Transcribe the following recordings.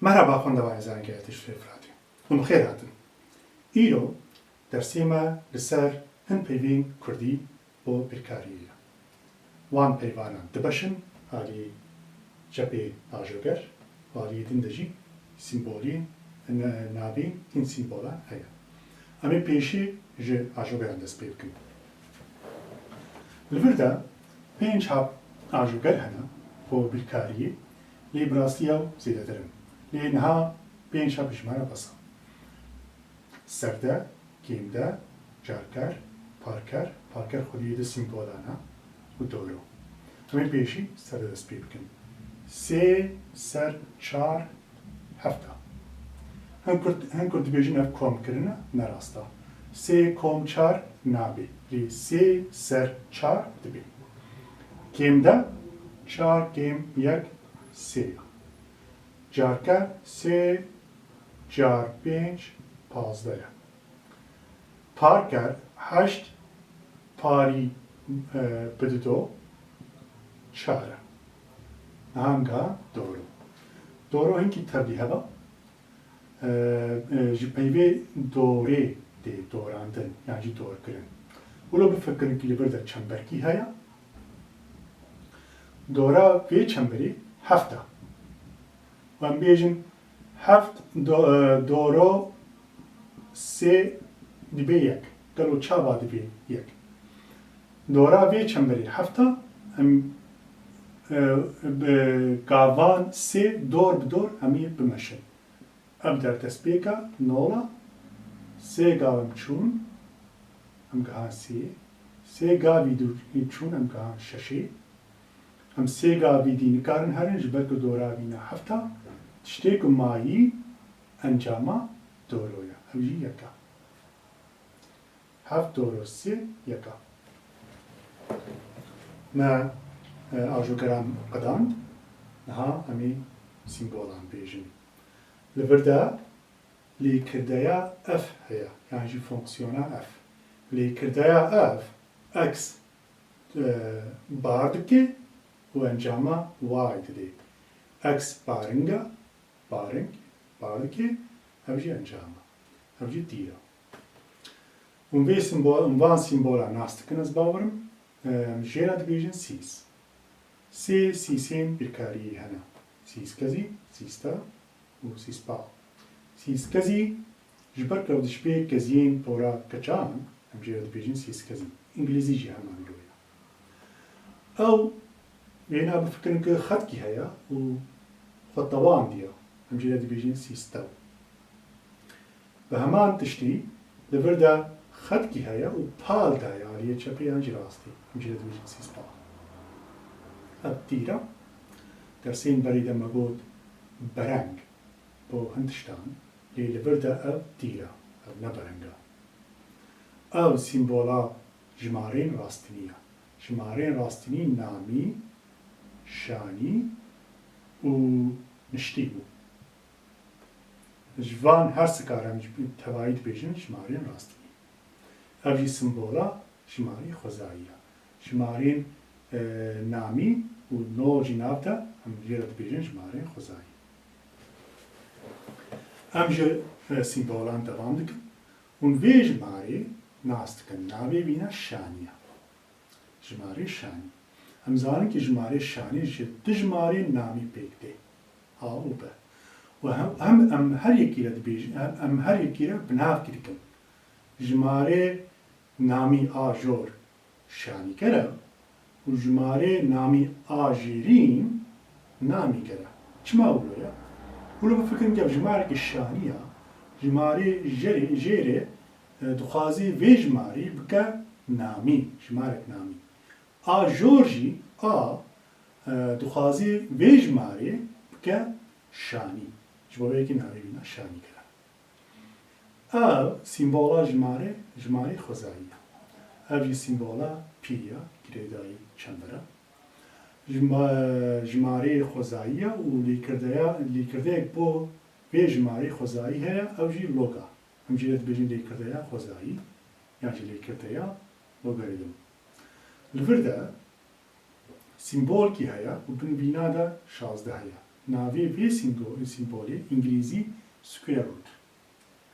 مرحبا خوندوانی زانکۆیەتیش فێفراتی و بخێر هاتن. ئیرۆ دەرسێمە لەسەر هەند پەیوەین کوردی بۆ بیرکارییە. وان پەیوانان دبەشن هالی جەپێ ئاژۆگەر والی دندەژی سیمبۆلی نابین این سیمبۆلان هەیە. ئەمێ پێشی ژە ئاژۆگەران دەست پێ بکەین. لەبەردا پێنج هاپ ئاژۆگەر هەنا بۆ بیرکاریی لێ براستیە و زیادەترن. لێ نها پێنج هاپ ژمارە بەسە. سەردە، گێمدە، جارکار، پارکەر خودی دە سیمبۆلانە و دۆرۆ. ئەمێ پێشی سەردە دەست پێ بکەین. سێ سەر چار هەفتە. هەن کورد دەبێژین ئەف کۆمکردنە نەڕاستە. سێ کۆم چار نابێ. لێ سێ سەر چار دەبێ. گێمدە چار گێم یەک سێیە. جارکە سێ جار پێنج پازدەیە. پارکەر هەشت پاری بددۆ چارە. هەنگا دۆرۆ. دۆرۆ هەنگی تەبلی هەبە ji peyvê dorê tê dorandin yan jî dorkirin. Wilo bifikirin ki li bir de çemberkî heye. Dora vê çemberî heft e. Em bêjin heft doro sê dibe yek. Gelo çava dibe yek. Dora vê çemberî heft e. Em gavan sê dor bi dor hemî bimeşin. Em derdestpêka nola sê gavem çûn em gihan sê. Sê gavî çûn em gihan şeşê. Em sê gavî dî nikarin herin ji ber ku dora bîne hefta tiştê ku mayî encama doroya. Ew jî yeka. Heft doro sê yeka. Me ajûgeran qedand niha em ê sîmbolan bêjin. Li vir de lêkirdeya f heye yan jî fonksiyona f. Lêkirdeya f x bar dike û encama y dide. X baringa baring bar dike ev jî encama. Ev jî dîra. Û vê van sîmbola nas dikin ez bawerim jêra dibêjin sîs. Sê sîsên birkariyê hene. Sîskezî, sîsta û sîspa. Sîskezî ji ber ku ew dişpê keziyên pora keçan em jê re dibêjin sîskezî. İngilîzî jî heman loya. Ew wêna bifikirin ki xetkî heye û xwetewan diye em jê re dibêjin sîstew. Bi heman tiştî li vir de xetkî heye û pal daye aliyê çepê yan jî rastî em jê re dibêjin sîspa. Ev tîra dersên berî de me got bereng bo hin tiştan lê li vir de ev tîra ev ne bereng e. Ev sîmbola jimarên rastînî ye. Jimarên rastînî namî, şanî û niştî bû. Ji van her sikar em tevayî dibêjin jimarên rastînî. Ev jî sîmbola jimarê xwezayî ye. Jimarên namî û no jî nav de em jê re dibêjin jimarên xwezayî. Em ji sîmbolan devam dikin û vê jimarê nas dikin. Navê bîne şanî ye. Jimarê şanî. Em zanin ki jimarê şanî ji du jimarên namî pêk tê. A û b. û em her yekî re dibêjin em her yekî re bi navkî dikin. Jimarê namî a jor şanîker e û jimarê namî a jêrîn namîker e. Çima wilo ye? Wilo bifikirin ki ev jimarekî şanî ye. Jimarê jêrê dixwazî vê jimarî bike namî, jimarek namî. A jor jî a dixwazî vê jimarê bike şanî. Ji bo vê yekî navê bîne şanîker e. Ev sîmbola jimarê xwezayî ye. Ev jî sîmbola pî ye, girêdayî çember e. Jimarê xwezayî ye û lêkirdeyek bo vê jimarê xwezayî heye ew jî loga. Em jê re dibêjin lêkirdeya xwezayî yan jî lêkirdeya logarîtm. Li vir de sîmbolkî heye û binvîna de 16 heye. ناوی وی سیمبولی انگلیزی سکویر روت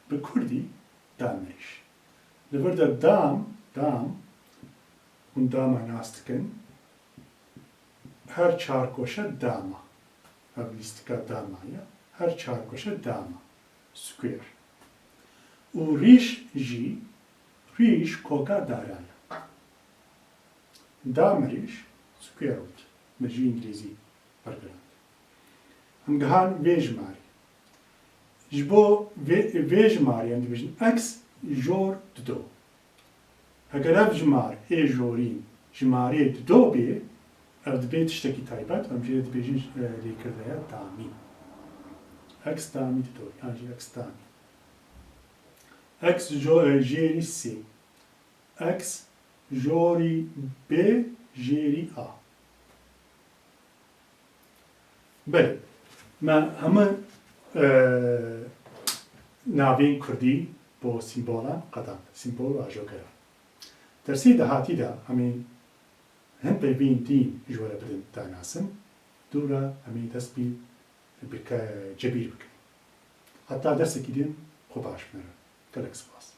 به کردی دامریش لبرده دام اون داما ناستکن هر چارکوشه داما هر لیستکا دامایه هر چارکوشه داما سکویر و ریش کوکا دارایه دامریش سکویر روت به جی انگلیزی برگرند هم گهان ویژماری جبو ویژماری هم دیبیشن اکس جور دو اگر اف جمار ای جورین جماری دو بی اف دبیت شتکی تایبت هم جید بیجین لیکرده دامی اکس دامی دو یعنی اکس دامی اکس جیری سی اکس جوری بی جیری آ بله ما همه ناوین کردی با سیمبولا قدم سیمبول و جوکر درسی دهاتی دا همین هم ببین دین جوره بدن داناسم دوره همین دست بی جبیر بکن حتی درسی که دین خوباش میره کلک سپاس